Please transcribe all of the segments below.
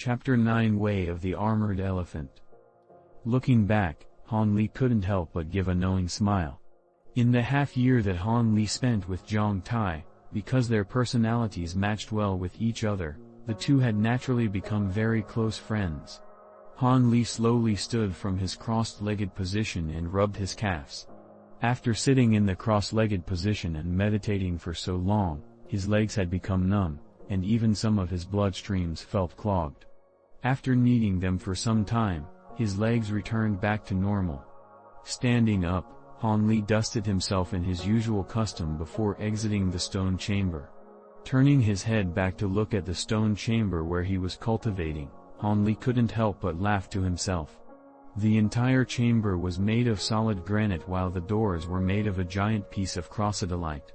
Chapter 9 Way of the Armored Elephant. Looking back, Han Li couldn't help but give a knowing smile. In the half-year that Han Li spent with Zhang Tai, because their personalities matched well with each other, the two had naturally become very close friends. Han Li slowly stood from his cross-legged position and rubbed his calves. After sitting in the cross-legged position and meditating for so long, his legs had become numb, and even some of his bloodstreams felt clogged. After kneading them for some time, his legs returned back to normal. Standing up, Han Li dusted himself in his usual custom before exiting the stone chamber. Turning his head back to look at the stone chamber where he was cultivating, Han Li couldn't help but laugh to himself. The entire chamber was made of solid granite while the doors were made of a giant piece of chrysolite.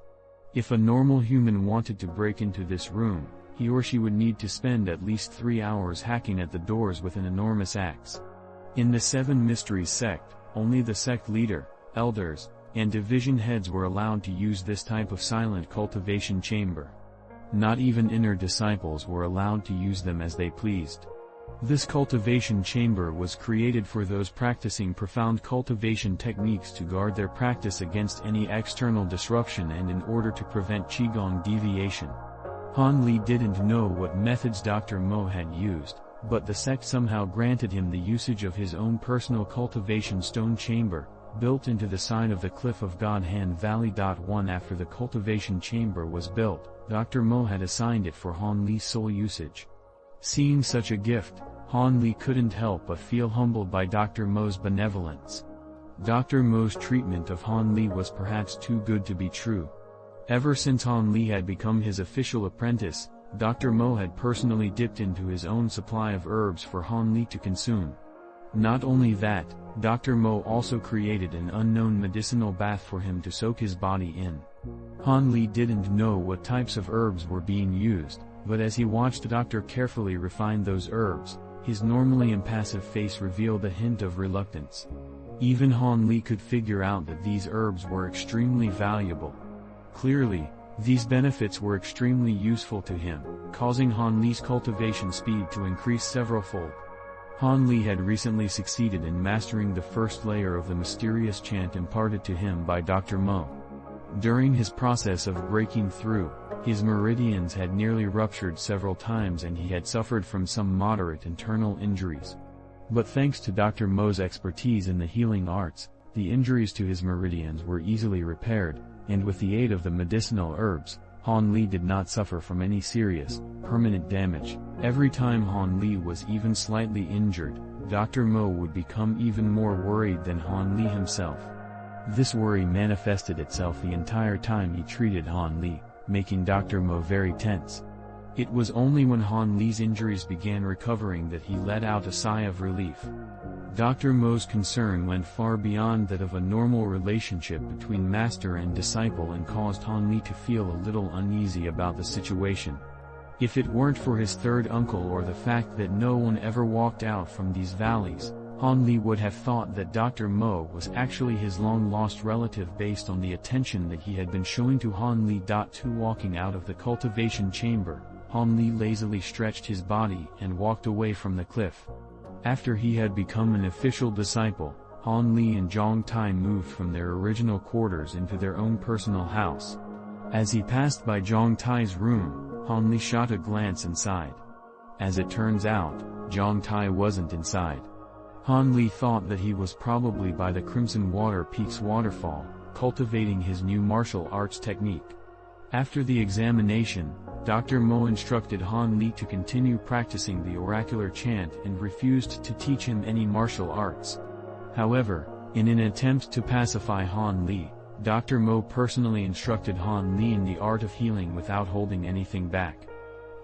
If a normal human wanted to break into this room, he or she would need to spend at least 3 hours hacking at the doors with an enormous axe. In the Seven Mysteries sect, only the sect leader, elders, and division heads were allowed to use this type of silent cultivation chamber. Not even inner disciples were allowed to use them as they pleased. This cultivation chamber was created for those practicing profound cultivation techniques to guard their practice against any external disruption and in order to prevent Qigong deviation. Han Li didn't know what methods Dr. Mo had used, but the sect somehow granted him the usage of his own personal cultivation stone chamber, built into the side of the Cliff of God Han Valley. After the cultivation chamber was built, Dr. Mo had assigned it for Han Li's sole usage. Seeing such a gift, Han Li couldn't help but feel humbled by Dr. Mo's benevolence. Dr. Mo's treatment of Han Li was perhaps too good to be true. Ever since Han Li had become his official apprentice, Dr. Mo had personally dipped into his own supply of herbs for Han Li to consume. Not only that, Dr. Mo also created an unknown medicinal bath for him to soak his body in. Han Li didn't know what types of herbs were being used, but as he watched Dr. carefully refine those herbs, his normally impassive face revealed a hint of reluctance. Even Han Li could figure out that these herbs were extremely valuable. Clearly, these benefits were extremely useful to him, causing Han Li's cultivation speed to increase several-fold. Han Li had recently succeeded in mastering the first layer of the mysterious chant imparted to him by Dr. Mo. During his process of breaking through, his meridians had nearly ruptured several times and he had suffered from some moderate internal injuries. But thanks to Dr. Mo's expertise in the healing arts, the injuries to his meridians were easily repaired, and with the aid of the medicinal herbs, Han Li did not suffer from any serious, permanent damage. Every time Han Li was even slightly injured, Dr. Mo would become even more worried than Han Li himself. This worry manifested itself the entire time he treated Han Li, making Dr. Mo very tense. It was only when Han Li's injuries began recovering that he let out a sigh of relief. Dr. Mo's concern went far beyond that of a normal relationship between master and disciple and caused Han Li to feel a little uneasy about the situation. If it weren't for his third uncle or the fact that no one ever walked out from these valleys, Han Li would have thought that Dr. Mo was actually his long-lost relative based on the attention that he had been showing to Han Li. Walking out of the cultivation chamber, Han Li lazily stretched his body and walked away from the cliff. After he had become an official disciple, Han Li and Zhang Tai moved from their original quarters into their own personal house. As he passed by Zhang Tai's room, Han Li shot a glance inside. As it turns out, Zhang Tai wasn't inside. Han Li thought that he was probably by the Crimson Water Peaks waterfall, cultivating his new martial arts technique. After the examination, Dr. Mo instructed Han Li to continue practicing the oracular chant and refused to teach him any martial arts. However, in an attempt to pacify Han Li, Dr. Mo personally instructed Han Li in the art of healing without holding anything back.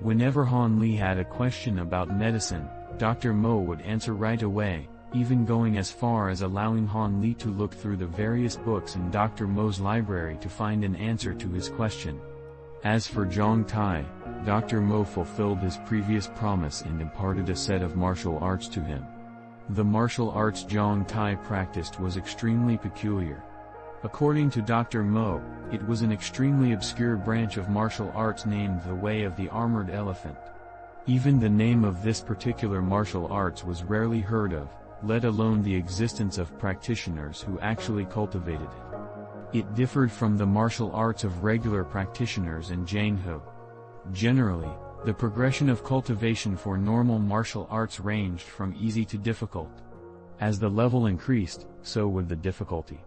Whenever Han Li had a question about medicine, Dr. Mo would answer right away, even going as far as allowing Han Li to look through the various books in Dr. Mo's library to find an answer to his question. As for Zhang Tai, Dr. Mo fulfilled his previous promise and imparted a set of martial arts to him. The martial arts Zhang Tai practiced was extremely peculiar. According to Dr. Mo, it was an extremely obscure branch of martial arts named the Way of the Armored Elephant. Even the name of this particular martial arts was rarely heard of, let alone the existence of practitioners who actually cultivated it. It differed from the martial arts of regular practitioners in Jangho. Generally, the progression of cultivation for normal martial arts ranged from easy to difficult. As the level increased, so would the difficulty.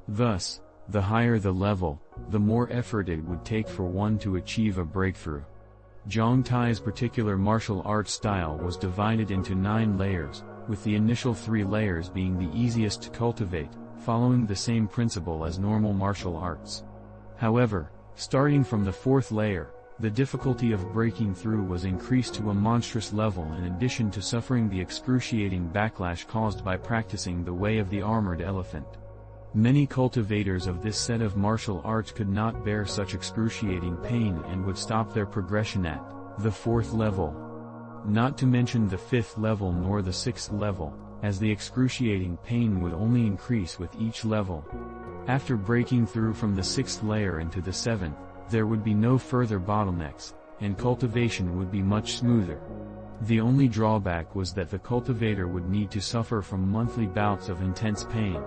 Thus, the higher the level, the more effort it would take for one to achieve a breakthrough. Zhang Tai's particular martial arts style was divided into 9 layers, with the initial 3 layers being the easiest to cultivate, following the same principle as normal martial arts. However, starting from the 4th layer, the difficulty of breaking through was increased to a monstrous level in addition to suffering the excruciating backlash caused by practicing the way of the armored elephant. Many cultivators of this set of martial arts could not bear such excruciating pain and would stop their progression at the 4th level. Not to mention the 5th level nor the 6th level, as the excruciating pain would only increase with each level. After breaking through from the 6th layer into the 7th, there would be no further bottlenecks, and cultivation would be much smoother. The only drawback was that the cultivator would need to suffer from monthly bouts of intense pain.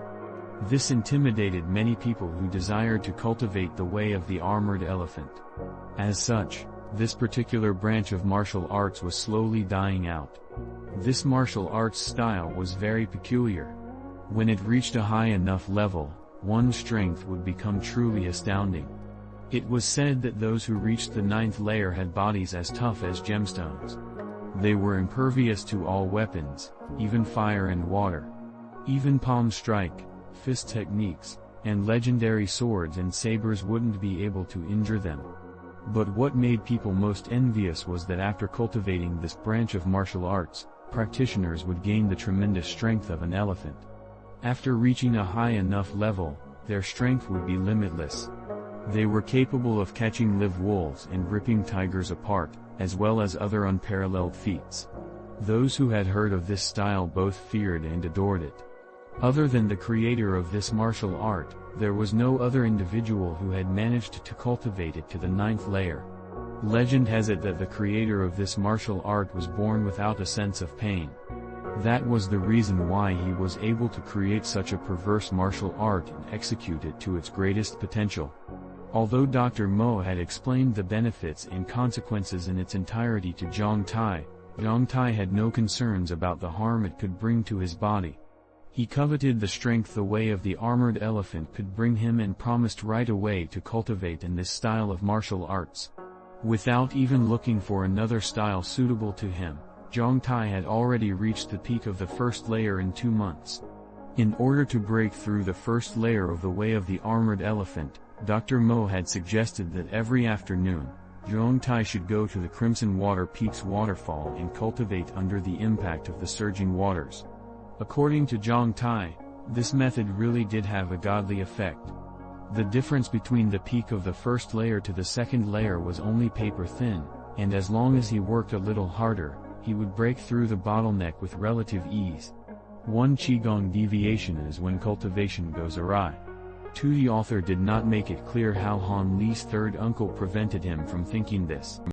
This intimidated many people who desired to cultivate the way of the armored elephant. As such, this particular branch of martial arts was slowly dying out. This martial arts style was very peculiar. When it reached a high enough level, one's strength would become truly astounding. It was said that those who reached the 9th layer had bodies as tough as gemstones. They were impervious to all weapons, even fire and water. Even palm strike, fist techniques, and legendary swords and sabers wouldn't be able to injure them. But what made people most envious was that after cultivating this branch of martial arts, practitioners would gain the tremendous strength of an elephant. After reaching a high enough level, their strength would be limitless. They were capable of catching live wolves and ripping tigers apart, as well as other unparalleled feats. Those who had heard of this style both feared and adored it. Other than the creator of this martial art, there was no other individual who had managed to cultivate it to the 9th layer. Legend has it that the creator of this martial art was born without a sense of pain. That was the reason why he was able to create such a perverse martial art and execute it to its greatest potential. Although Dr. Mo had explained the benefits and consequences in its entirety to Zhang Tai had no concerns about the harm it could bring to his body. He coveted the strength the way of the armored elephant could bring him and promised right away to cultivate in this style of martial arts. Without even looking for another style suitable to him, Zhang Tai had already reached the peak of the 1st layer in 2 months. In order to break through the 1st layer of the way of the armored elephant, Dr. Mo had suggested that every afternoon, Zhang Tai should go to the Crimson Water Peaks waterfall and cultivate under the impact of the surging waters. According to Zhang Tai, this method really did have a godly effect. The difference between the peak of the 1st layer to the 2nd layer was only paper thin, and as long as he worked a little harder, he would break through the bottleneck with relative ease. One Qigong deviation is when cultivation goes awry. The author did not make it clear how Han Li's third uncle prevented him from thinking this.